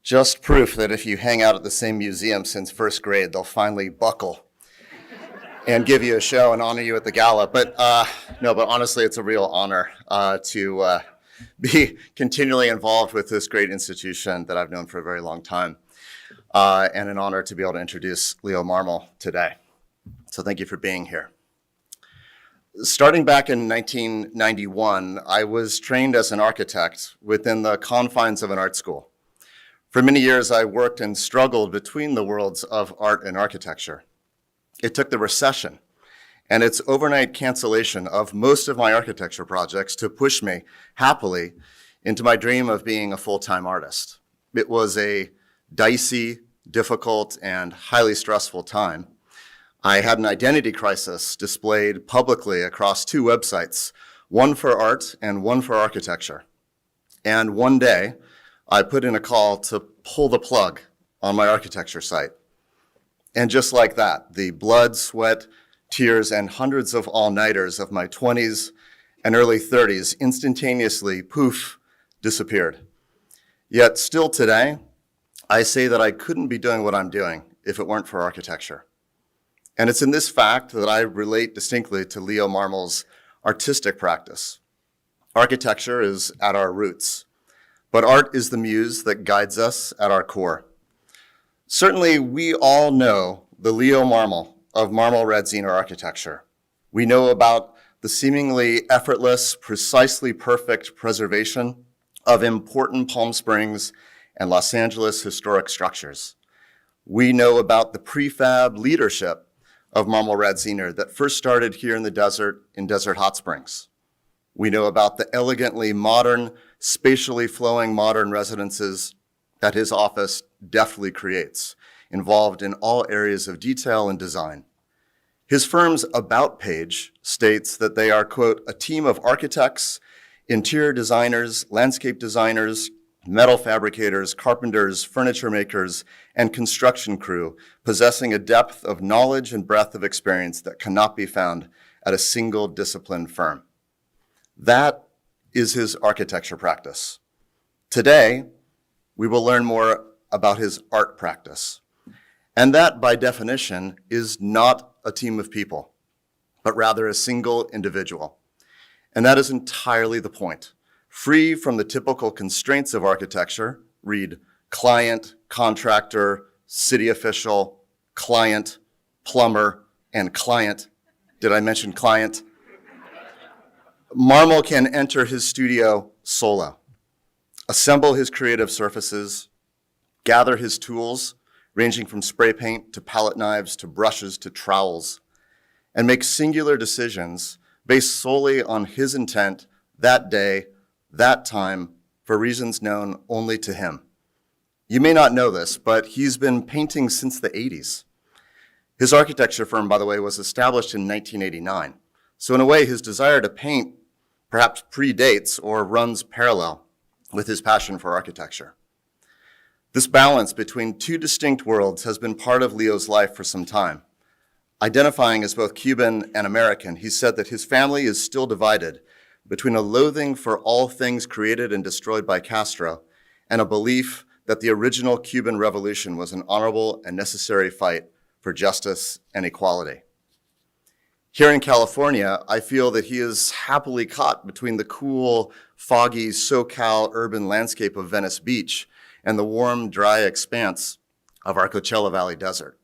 Just proof that if you hang out at the same museum since first grade, they'll finally buckle and give you a show and honor you at the gala. But honestly, it's a real honor to be continually involved with this great institution that I've known for a very long time, and an honor to be able to introduce Leo Marmol today. So thank you for being here. Starting back in 1991, I was trained as an architect within the confines of an art school. For many years, I worked and struggled between the worlds of art and architecture. It took the recession and its overnight cancellation of most of my architecture projects to push me happily into my dream of being a full-time artist. It was a dicey, difficult, and highly stressful time. I had an identity crisis displayed publicly across two websites, one for art and one for architecture. And one day, I put in a call to pull the plug on my architecture site. And just like that, the blood, sweat, tears, and hundreds of all-nighters of my 20s and early 30s instantaneously, poof, disappeared. Yet still today, I say that I couldn't be doing what I'm doing if it weren't for architecture. And it's in this fact that I relate distinctly to Leo Marmol's artistic practice. Architecture is at our roots, but art is the muse that guides us at our core. Certainly, we all know the Leo Marmol of Marmol Radziner architecture. We know about the seemingly effortless, precisely perfect preservation of important Palm Springs and Los Angeles historic structures. We know about the prefab leadership of Marmol Radziner that first started here in the desert in Desert Hot Springs. We know about the elegantly modern, spatially flowing modern residences that his office deftly creates, involved in all areas of detail and design. His firm's About page states that they are, quote, a team of architects, interior designers, landscape designers, metal fabricators, carpenters, furniture makers, and construction crew possessing a depth of knowledge and breadth of experience that cannot be found at a single disciplined firm. That is his architecture practice. Today, we will learn more about his art practice. And that, by definition, is not a team of people, but rather a single individual. And that is entirely the point. Free from the typical constraints of architecture, read client, contractor, city official, client, plumber, and client. Did I mention client? Marmol can enter his studio solo, assemble his creative surfaces, gather his tools, ranging from spray paint to palette knives to brushes to trowels, and make singular decisions based solely on his intent that day, that time, for reasons known only to him. You may not know this, but he's been painting since the 80s. His architecture firm, by the way, was established in 1989. So in a way, his desire to paint perhaps predates or runs parallel with his passion for architecture. This balance between two distinct worlds has been part of Leo's life for some time. Identifying as both Cuban and American, he said that his family is still divided between a loathing for all things created and destroyed by Castro and a belief that the original Cuban Revolution was an honorable and necessary fight for justice and equality. Here in California, I feel that he is happily caught between the cool, foggy SoCal urban landscape of Venice Beach and the warm, dry expanse of our Coachella Valley desert.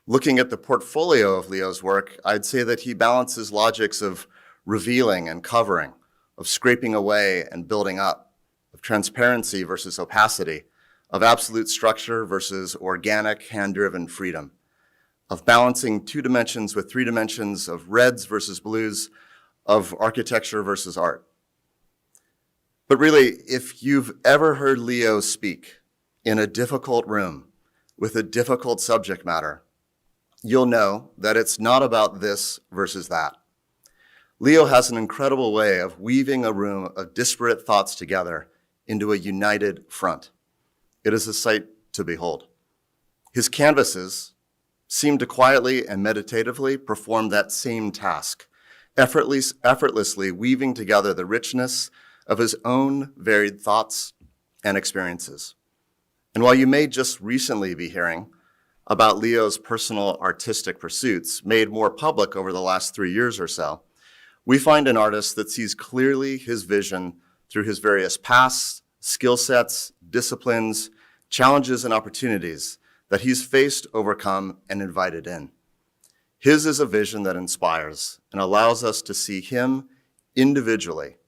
Looking at the portfolio of Leo's work, I'd say that he balances logics of revealing and covering, of scraping away and building up, of transparency versus opacity, of absolute structure versus organic, hand-driven freedom, of balancing 2 dimensions with 3 dimensions, of reds versus blues, of architecture versus art. But really, if you've ever heard Leo speak in a difficult room with a difficult subject matter, you'll know that it's not about this versus that. Leo has an incredible way of weaving a room of disparate thoughts together into a united front. It is a sight to behold. His canvases seem to quietly and meditatively perform that same task, effortlessly weaving together the richness of his own varied thoughts and experiences. And while you may just recently be hearing about Leo's personal artistic pursuits made more public over the last 3 years or so, we find an artist that sees clearly his vision through his various pasts, skill sets, disciplines, challenges, and opportunities that he's faced, overcome, and invited in. His is a vision that inspires and allows us to see him individually,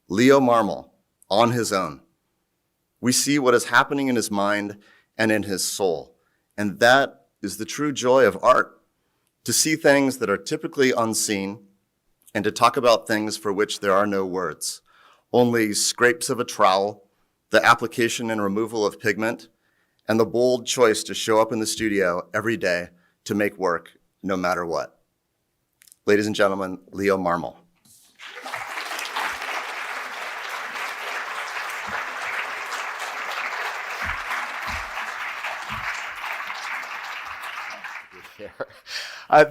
Leo Marmol, on his own. We see what is happening in his mind and in his soul, and that is the true joy of art, to see things that are typically unseen and to talk about things for which there are no words, only scrapes of a trowel, the application and removal of pigment, and the bold choice to show up in the studio every day to make work no matter what. Ladies and gentlemen, Leo Marmol.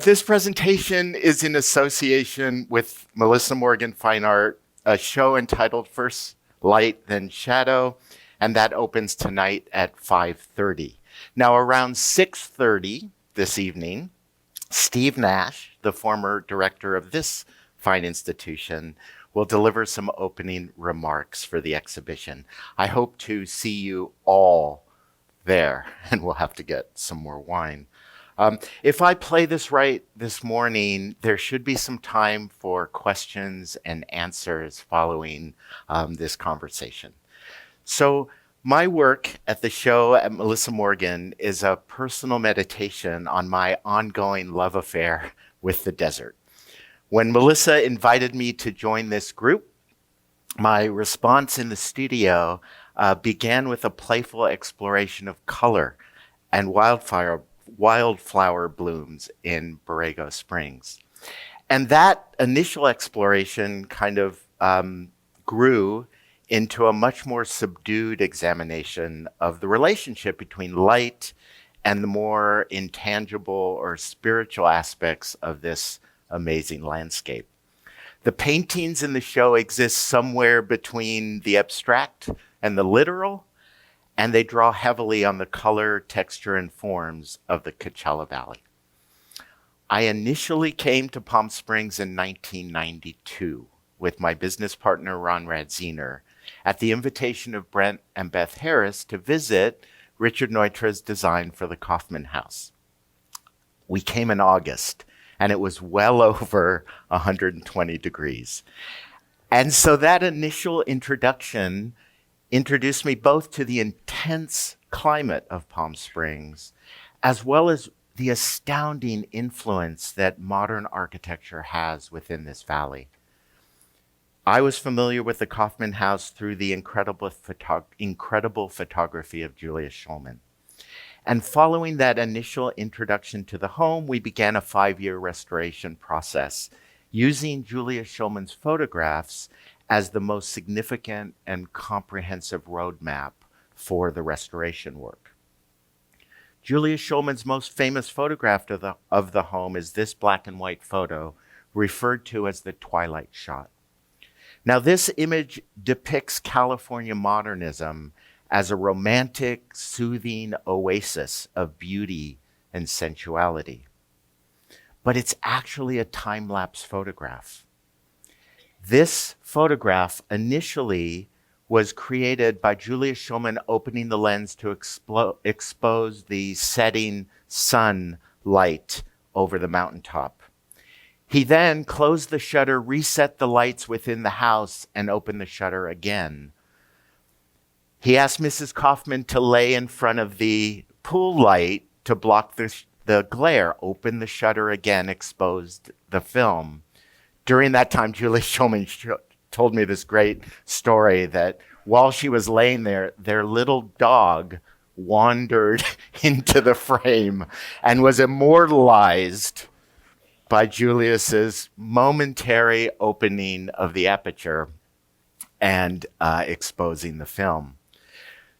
This presentation is in association with Melissa Morgan Fine Art, a show entitled First Light, Then Shadow, and that opens tonight at 5:30. Now, around 6:30 this evening, Steve Nash, the former director of this fine institution, will deliver some opening remarks for the exhibition. I hope to see you all there, and we'll have to get some more wine. If I play this right this morning, there should be some time for questions and answers following this conversation. So my work at the show at Melissa Morgan is a personal meditation on my ongoing love affair with the desert. When Melissa invited me to join this group, my response in the studio began with a playful exploration of color and wildflower blooms in Borrego Springs. And that initial exploration kind of grew into a much more subdued examination of the relationship between light and the more intangible or spiritual aspects of this amazing landscape. The paintings in the show exist somewhere between the abstract and the literal, and they draw heavily on the color, texture, and forms of the Coachella Valley. I initially came to Palm Springs in 1992 with my business partner, Ron Radziner, at the invitation of Brent and Beth Harris to visit Richard Neutra's design for the Kaufman House. We came in August, and it was well over 120 degrees. And so that initial introduction introduced me both to the intense climate of Palm Springs, as well as the astounding influence that modern architecture has within this valley. I was familiar with the Kaufman House through the incredible photography of Julius Shulman. And following that initial introduction to the home, we began a 5-year restoration process using Julius Shulman's photographs as the most significant and comprehensive roadmap for the restoration work. Julius Shulman's most famous photograph of the home is this black and white photo, referred to as the Twilight Shot. Now, this image depicts California modernism as a romantic, soothing oasis of beauty and sensuality. But it's actually a time-lapse photograph. This photograph initially was created by Julius Shulman opening the lens to expose the setting sunlight over the mountaintop. He then closed the shutter, reset the lights within the house, and opened the shutter again. He asked Mrs. Kaufman to lay in front of the pool light to block the glare, opened the shutter again, exposed the film. During that time, Julius Shulman told me this great story that while she was laying there, their little dog wandered into the frame and was immortalized by Julius's momentary opening of the aperture and exposing the film.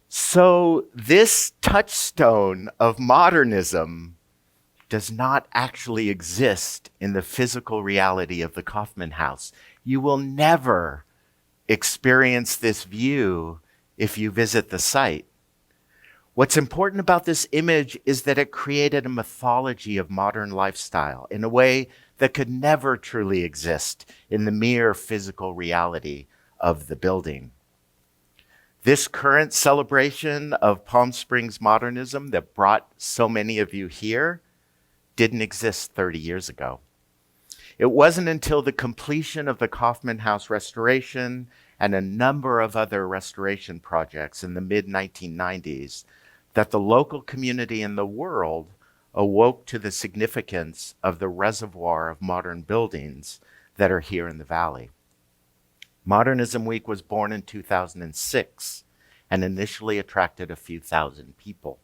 So this touchstone of modernism does not actually exist in the physical reality of the Kaufman House. You will never experience this view if you visit the site. What's important about this image is that it created a mythology of modern lifestyle in a way that could never truly exist in the mere physical reality of the building. This current celebration of Palm Springs modernism that brought so many of you here didn't exist 30 years ago. It wasn't until the completion of the Kaufman House restoration and a number of other restoration projects in the mid-1990s that the local community and the world awoke to the significance of the reservoir of modern buildings that are here in the valley. Modernism Week was born in 2006 and initially attracted a few thousand people.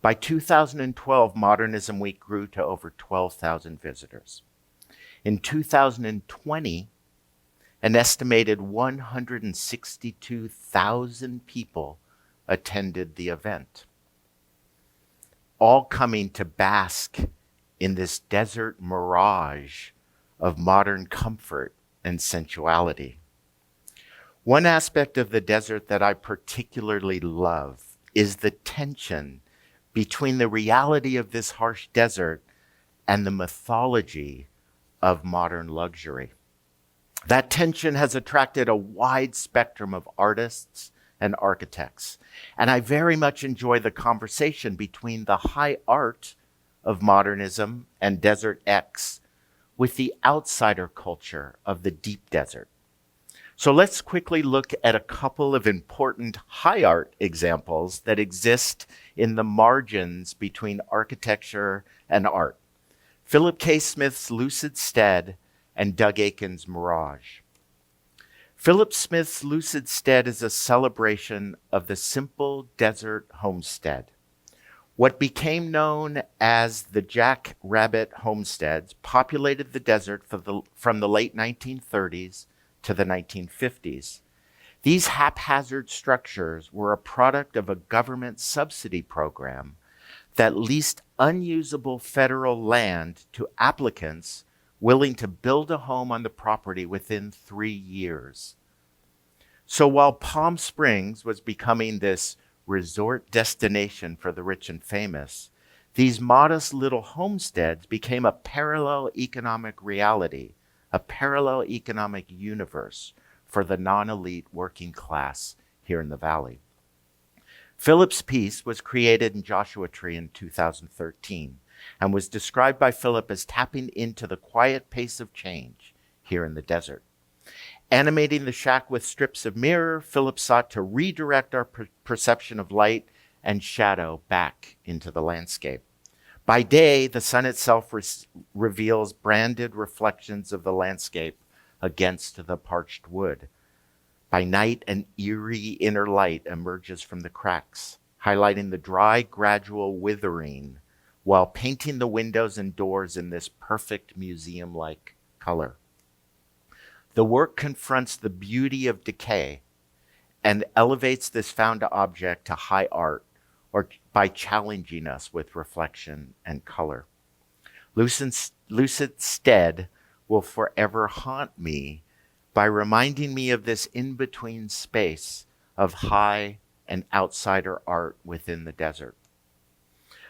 By 2012, Modernism Week grew to over 12,000 visitors. In 2020, an estimated 162,000 people attended the event, all coming to bask in this desert mirage of modern comfort and sensuality. One aspect of the desert that I particularly love is the tension between the reality of this harsh desert and the mythology of modern luxury. That tension has attracted a wide spectrum of artists and architects, and I very much enjoy the conversation between the high art of modernism and Desert X with the outsider culture of the deep desert. So let's quickly look at a couple of important high art examples that exist in the margins between architecture and art. Philip K. Smith's Lucid Stead and Doug Aiken's Mirage. Philip Smith's Lucid Stead is a celebration of the simple desert homestead. What became known as the Jack Rabbit homesteads populated the desert from the late 1930s to the 1950s. These haphazard structures were a product of a government subsidy program that leased unusable federal land to applicants willing to build a home on the property within 3 years. So while Palm Springs was becoming this resort destination for the rich and famous, these modest little homesteads became a parallel economic reality, a parallel economic universe for the non-elite working class here in the valley. Philip's piece was created in Joshua Tree in 2013 and was described by Philip as tapping into the quiet pace of change here in the desert. Animating the shack with strips of mirror, Philip sought to redirect our perception of light and shadow back into the landscape. By day, the sun itself reveals branded reflections of the landscape against the parched wood. By night, an eerie inner light emerges from the cracks, highlighting the dry, gradual withering while painting the windows and doors in this perfect museum-like color. The work confronts the beauty of decay and elevates this found object to high art or by challenging us with reflection and color. Lucid Stead will forever haunt me by reminding me of this in-between space of high and outsider art within the desert.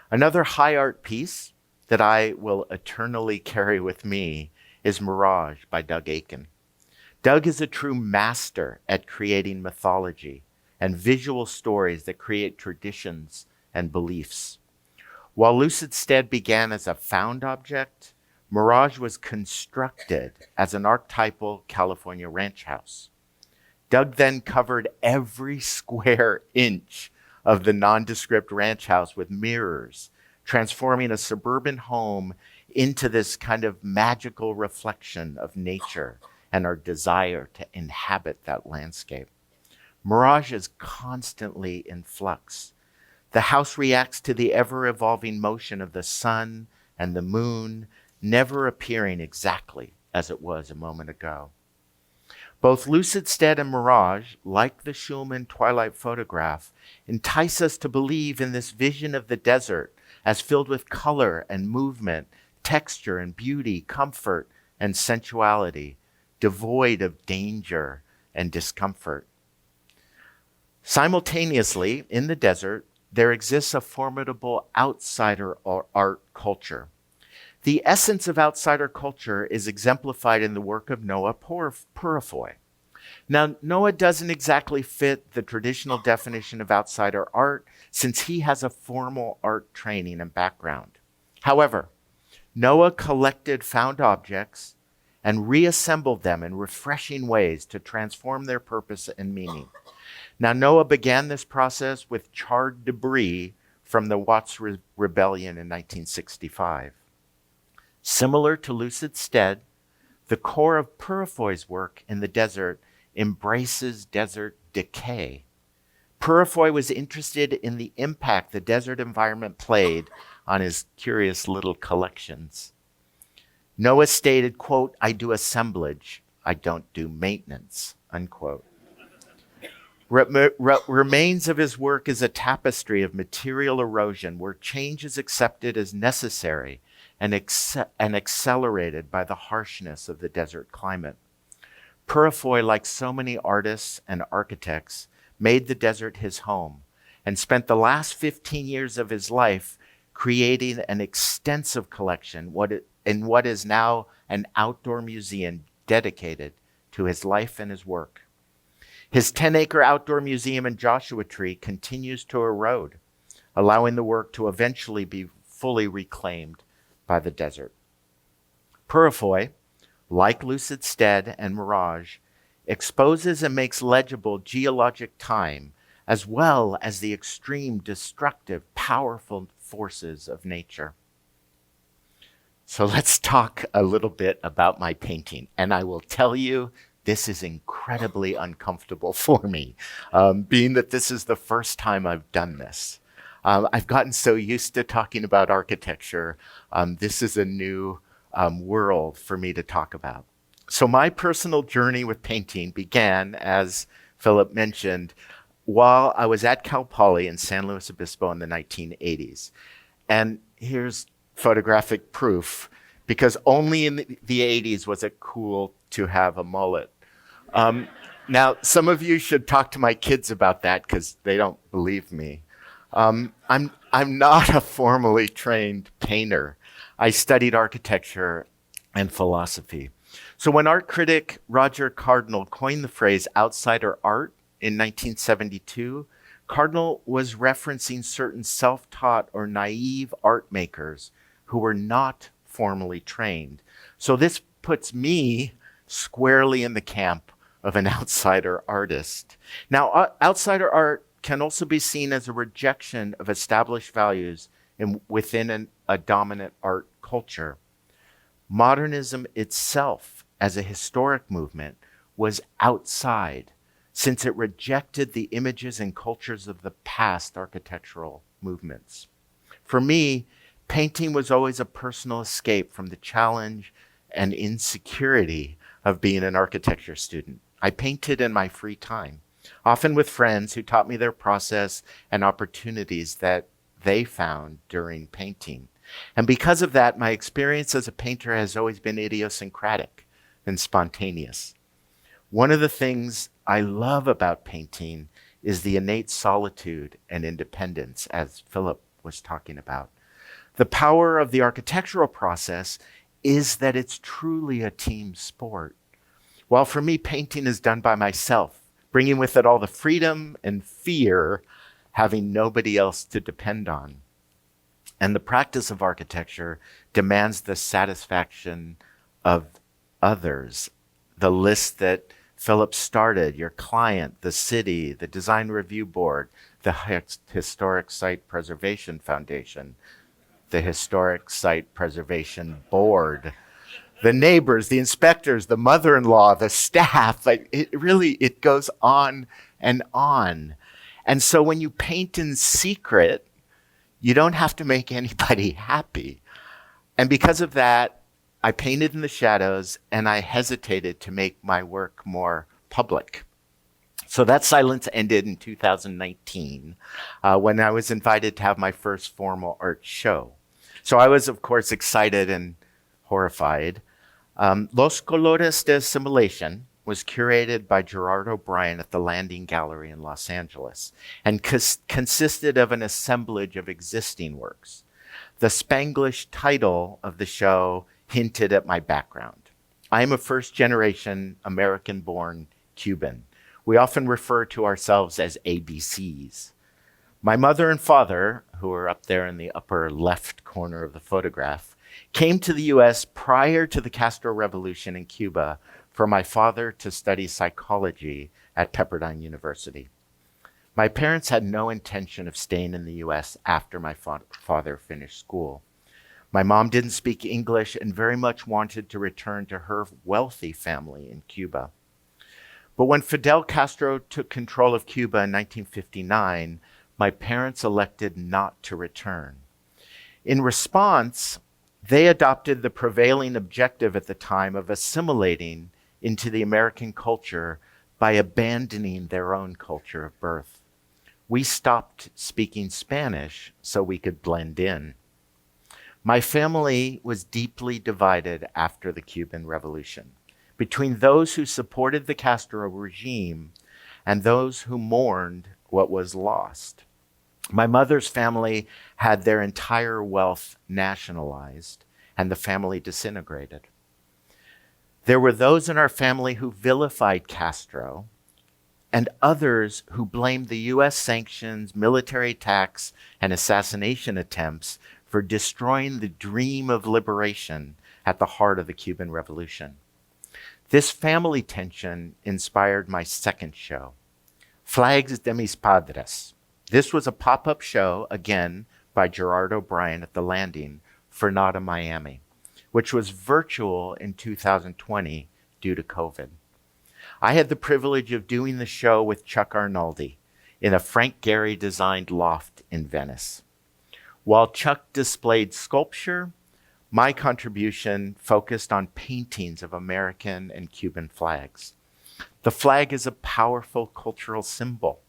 Another high art piece that I will eternally carry with me is Mirage by Doug Aiken. Doug is a true master at creating mythology and visual stories that create traditions and beliefs. While Lucid Stead began as a found object, Mirage was constructed as an archetypal California ranch house. Doug then covered every square inch of the nondescript ranch house with mirrors, transforming a suburban home into this kind of magical reflection of nature and our desire to inhabit that landscape. Mirage is constantly in flux. The house reacts to the ever-evolving motion of the sun and the moon, never appearing exactly as it was a moment ago. Both Lucid Stead and Mirage, like the Schulman Twilight photograph, entice us to believe in this vision of the desert as filled with color and movement, texture and beauty, comfort and sensuality, devoid of danger and discomfort. Simultaneously, in the desert, there exists a formidable outsider art culture. The essence of outsider culture is exemplified in the work of Noah Purifoy. Now, Noah doesn't exactly fit the traditional definition of outsider art since he has a formal art training and background. However, Noah collected found objects and reassembled them in refreshing ways to transform their purpose and meaning. Now, Noah began this process with charred debris from the Watts Rebellion in 1965. Similar to Lucid Stead, the core of Purifoy's work in the desert embraces desert decay. Purifoy was interested in the impact the desert environment played on his curious little collections. Noah stated, quote, "I do assemblage, I don't do maintenance," unquote. Remains of his work is a tapestry of material erosion where change is accepted as necessary and accelerated by the harshness of the desert climate. Purifoy, like so many artists and architects, made the desert his home and spent the last 15 years of his life creating an extensive collection in what is now an outdoor museum dedicated to his life and his work. His 10-acre outdoor museum in Joshua Tree continues to erode, allowing the work to eventually be fully reclaimed by the desert. Purifoy, like Lucid Stead and Mirage, exposes and makes legible geologic time as well as the extreme, destructive, powerful forces of nature. So let's talk a little bit about my painting. And I will tell you, this is incredibly uncomfortable for me, being that this is the first time I've done this. I've gotten so used to talking about architecture. This is a new world for me to talk about. So my personal journey with painting began, as Philip mentioned, while I was at Cal Poly in San Luis Obispo in the 1980s. And here's photographic proof, because only in the 80s was it cool to have a mullet. Now, some of you should talk to my kids about that because they don't believe me. I'm not a formally trained painter. I studied architecture and philosophy. So when art critic Roger Cardinal coined the phrase outsider art in 1972, Cardinal was referencing certain self-taught or naive art makers who were not formally trained. So this puts me squarely in the camp of an outsider artist. Now, outsider art can also be seen as a rejection of established values within a dominant art culture. Modernism itself, as a historic movement, was outside, since it rejected the images and cultures of the past architectural movements. For me, painting was always a personal escape from the challenge and insecurity of being an architecture student. I painted in my free time, often with friends who taught me their process and opportunities that they found during painting. And because of that, my experience as a painter has always been idiosyncratic and spontaneous. One of the things I love about painting is the innate solitude and independence, as Philip was talking about. The power of the architectural process is that it's truly a team sport. While for me, painting is done by myself, bringing with it all the freedom and fear, having nobody else to depend on. And the practice of architecture demands the satisfaction of others. The list that Philip started, your client, the city, the Design Review Board, the Historic Site Preservation Foundation, the Historic Site Preservation Board, the neighbors, the inspectors, the mother-in-law, the staff, it goes on and on. And so when you paint in secret, you don't have to make anybody happy. And because of that, I painted in the shadows and I hesitated to make my work more public. So that silence ended in 2019 when I was invited to have my first formal art show. So I was, of course, excited and horrified. Los Colores de Assimilation, was curated by Gerard O'Brien at the Landing Gallery in Los Angeles and consisted of an assemblage of existing works. The Spanglish title of the show hinted at my background. I am a first-generation American-born Cuban. We often refer to ourselves as ABCs. My mother and father, who are up there in the upper left corner of the photograph, came to the U.S. prior to the Castro Revolution in Cuba for my father to study psychology at Pepperdine University. My parents had no intention of staying in the U.S. after my father finished school. My mom didn't speak English and very much wanted to return to her wealthy family in Cuba. But when Fidel Castro took control of Cuba in 1959, my parents elected not to return. In response, they adopted the prevailing objective at the time of assimilating into the American culture by abandoning their own culture of birth. We stopped speaking Spanish so we could blend in. My family was deeply divided after the Cuban Revolution between those who supported the Castro regime and those who mourned what was lost. My mother's family had their entire wealth nationalized, and the family disintegrated. There were those in our family who vilified Castro, and others who blamed the U.S. sanctions, military attacks, and assassination attempts for destroying the dream of liberation at the heart of the Cuban Revolution. This family tension inspired my second show, Flags de mis Padres. This was a pop-up show, again, by Gerard O'Brien at the Landing for NADA Miami, which was virtual in 2020 due to COVID. I had the privilege of doing the show with Chuck Arnoldi in a Frank Gehry-designed loft in Venice. While Chuck displayed sculpture, my contribution focused on paintings of American and Cuban flags. The flag is a powerful cultural symbol.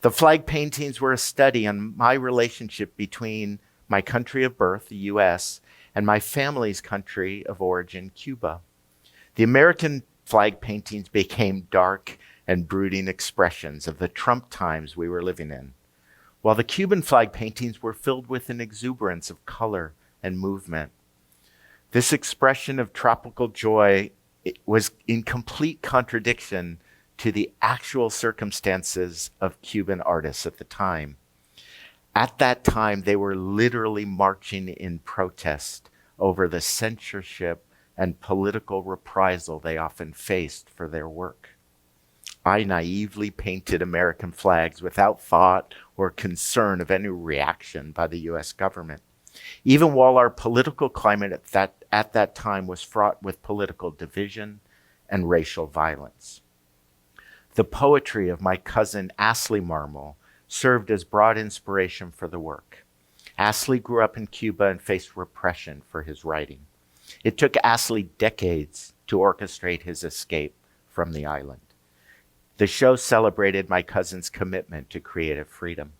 The flag paintings were a study on my relationship between my country of birth, the U.S., and my family's country of origin, Cuba. The American flag paintings became dark and brooding expressions of the Trump times we were living in, while the Cuban flag paintings were filled with an exuberance of color and movement. This expression of tropical joy was in complete contradiction to the actual circumstances of Cuban artists at the time. At that time, they were literally marching in protest over the censorship and political reprisal they often faced for their work. I naively painted American flags without thought or concern of any reaction by the U.S. government, even while our political climate at that time was fraught with political division and racial violence. The poetry of my cousin Ashley Marmol served as broad inspiration for the work. Ashley grew up in Cuba and faced repression for his writing. It took Ashley decades to orchestrate his escape from the island. The show celebrated my cousin's commitment to creative freedom.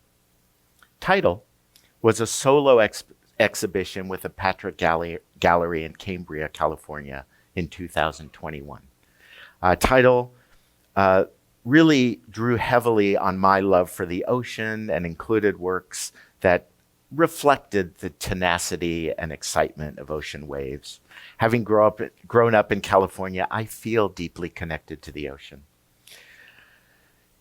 Title was a solo exhibition with the Patrick Gallery in Cambria, California in 2021. Title really drew heavily on my love for the ocean and included works that reflected the tenacity and excitement of ocean waves. Having grown up in California, I feel deeply connected to the ocean.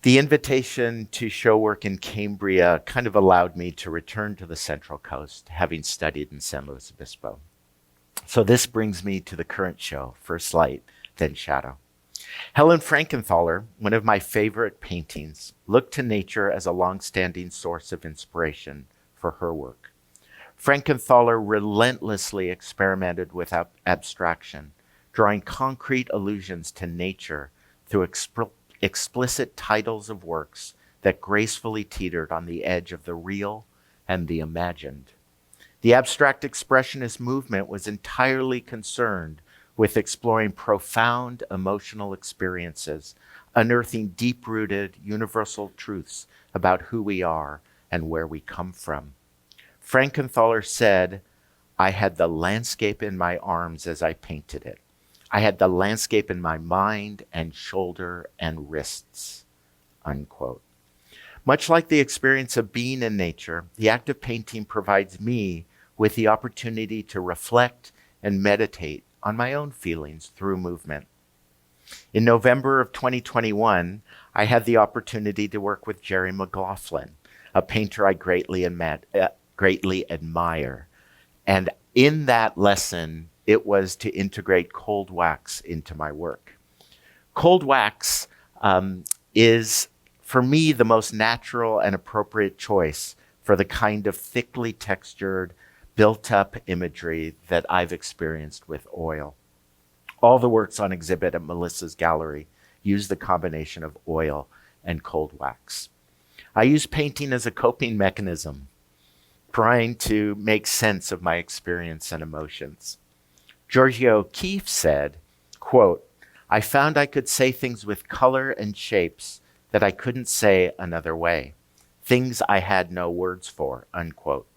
The invitation to show work in Cambria kind of allowed me to return to the Central Coast, having studied in San Luis Obispo. So this brings me to the current show, First Light, Then Shadow. Helen Frankenthaler, one of my favorite paintings, looked to nature as a long-standing source of inspiration for her work. Frankenthaler relentlessly experimented with abstraction, drawing concrete allusions to nature through explicit titles of works that gracefully teetered on the edge of the real and the imagined. The abstract expressionist movement was entirely concerned with exploring profound emotional experiences, unearthing deep-rooted universal truths about who we are and where we come from. Frankenthaler said, "I had the landscape in my arms as I painted it. I had the landscape in my mind and shoulder and wrists, unquote. Much like the experience of being in nature, the act of painting provides me with the opportunity to reflect and meditate on my own feelings through movement. In November of 2021, I had the opportunity to work with Jerry McLaughlin, a painter I greatly admire. And in that lesson, it was to integrate cold wax into my work. Cold wax is, for me, the most natural and appropriate choice for the kind of thickly textured, built-up imagery that I've experienced with oil. All the works on exhibit at Melissa's gallery use the combination of oil and cold wax. I use painting as a coping mechanism, trying to make sense of my experience and emotions. Georgia O'Keeffe said, quote, "I found I could say things with color and shapes that I couldn't say another way, things I had no words for," unquote.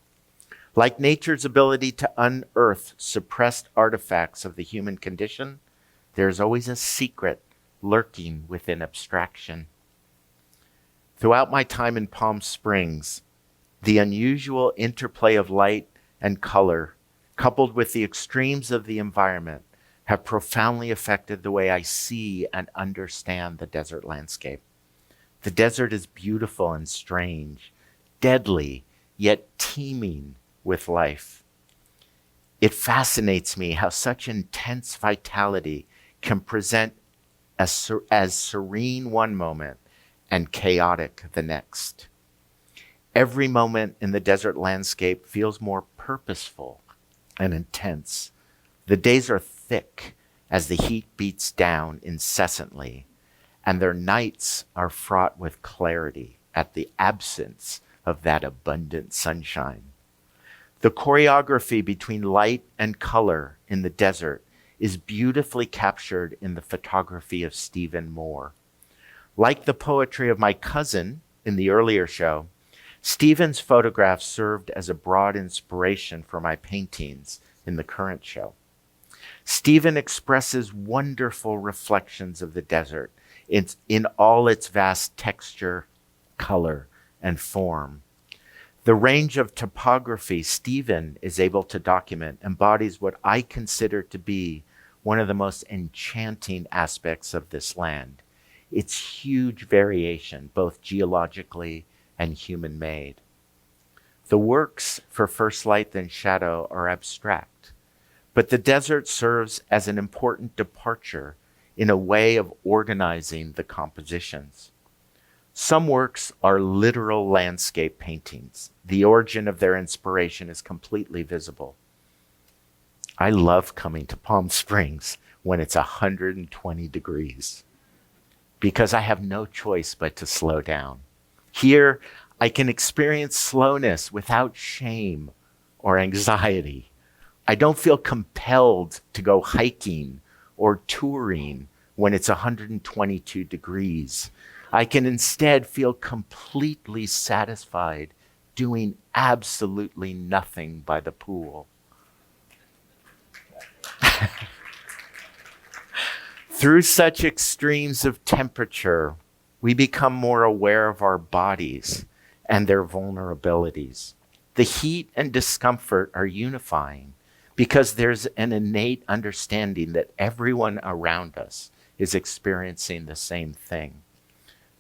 Like nature's ability to unearth suppressed artifacts of the human condition, there's always a secret lurking within abstraction. Throughout my time in Palm Springs, the unusual interplay of light and color, coupled with the extremes of the environment, have profoundly affected the way I see and understand the desert landscape. The desert is beautiful and strange, deadly, yet teeming with life. It fascinates me how such intense vitality can present as serene one moment and chaotic the next. Every moment in the desert landscape feels more purposeful and intense. The days are thick as the heat beats down incessantly, and their nights are fraught with clarity at the absence of that abundant sunshine. The choreography between light and color in the desert is beautifully captured in the photography of Stephen Moore. Like the poetry of my cousin in the earlier show, Stephen's photographs served as a broad inspiration for my paintings in the current show. Stephen expresses wonderful reflections of the desert in all its vast texture, color, and form. The range of topography Stephen is able to document embodies what I consider to be one of the most enchanting aspects of this land, its huge variation, both geologically and human-made. The works for First Light Then Shadow are abstract, but the desert serves as an important departure in a way of organizing the compositions. Some works are literal landscape paintings. The origin of their inspiration is completely visible. I love coming to Palm Springs when it's 120 degrees because I have no choice but to slow down. Here, I can experience slowness without shame or anxiety. I don't feel compelled to go hiking or touring when it's 122 degrees. I can instead feel completely satisfied doing absolutely nothing by the pool. Through such extremes of temperature, we become more aware of our bodies and their vulnerabilities. The heat and discomfort are unifying because there's an innate understanding that everyone around us is experiencing the same thing.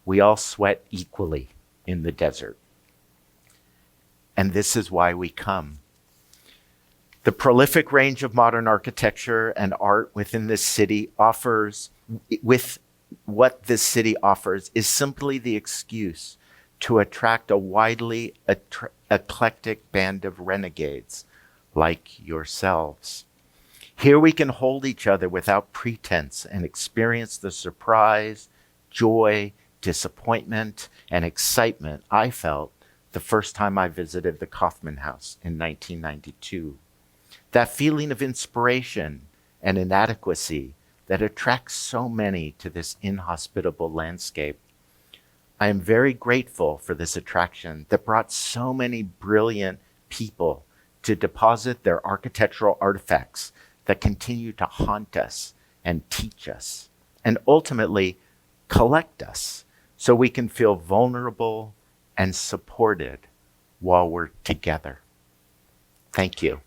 We all sweat equally in the desert. And this is why we come. The prolific range of modern architecture and art within this city offers, with what this city offers, is simply the excuse to attract a widely eclectic band of renegades like yourselves. Here we can hold each other without pretense and experience the surprise, joy, disappointment, and excitement I felt the first time I visited the Kaufman House in 1992. That feeling of inspiration and inadequacy that attracts so many to this inhospitable landscape. I am very grateful for this attraction that brought so many brilliant people to deposit their architectural artifacts that continue to haunt us and teach us, and ultimately collect us so we can feel vulnerable and supported while we're together. Thank you.